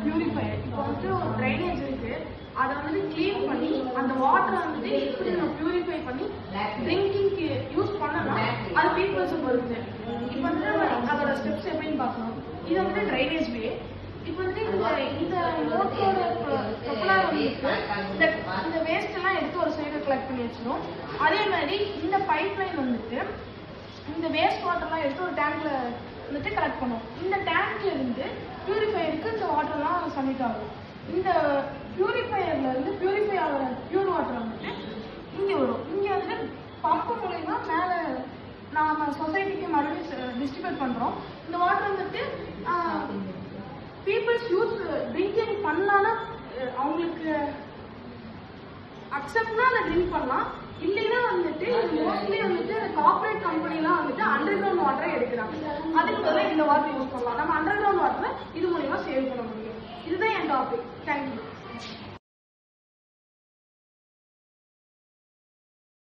Purifier. இப்போ வந்துட்டு ஒரு ட்ரைனேஜ் இருக்கு, அதை வந்துட்டு கிளீன் பண்ணி அந்த வாட்டரை வந்துட்டு எப்படி நம்ம பியூரிஃபை பண்ணி ட்ரிங்கிங்க்கு யூஸ் பண்ணலாம், அது பீப்புள்ஸுக்கு வருது. இப்போ வந்துட்டு அதோட ஸ்டெப்ஸ் எப்படின்னு பார்க்கணும். இது வந்துட்டு ட்ரைனேஜ் வே. இப்போ வந்துட்டு இந்த மோட்டரோட ப்ரொப்பலர் வந்துட்டு இந்த வேஸ்ட் எல்லாம் எடுத்து ஒரு சைடு கலெக்ட் பண்ணி வச்சிடும். அதே மாதிரி இந்த பைப் லைன் வந்துட்டு இந்த வேஸ்ட் வாட்டர்லாம் எடுத்து ஒரு டேங்க்ல வந்துட்டு கலெக்ட் பண்ணும். இந்த டேங்க்ல இருந்து பியூரிஃபையருக்கு இந்த வாட்டர்லாம் சப்மிட் ஆகும். இந்த பியூரிஃபையர்ல இருந்து பியூரிஃபை ஆகிற பியூர் வாட்டர் வந்துட்டு இங்கே வரும். இங்கே வந்துட்டு பம்பு மூலயமா மேலே நாம சொசைட்டிக்கு மறுபடியும் டிஸ்ட்ரிபியூட் பண்ணுறோம். இந்த வாட்டர் வந்துட்டு பீப்புள்ஸ் யூஸ் ட்ரிங்கிங் பண்ணாலும் அவங்களுக்கு அக்செப்ட்னா அதை ட்ரிங்க் பண்ணலாம். இல்லைன்னா வந்துட்டு மோஸ்ட்லி வந்துட்டு கார்பரேட் கம்பெனிலாம் வந்துட்டு அண்டர் கிரவுண்ட் வாட்டரை எடுக்கிறாங்க. அதுக்கு பதிலாக இந்த வாட்டர் யூஸ் பண்ணலாம். நம்ம அண்டர் கிரவுண்ட் வாட்டரை இது மூலியமா சேவ் பண்ண முடியும். இதுதான் என் டாபிக். தேங்க்யூ.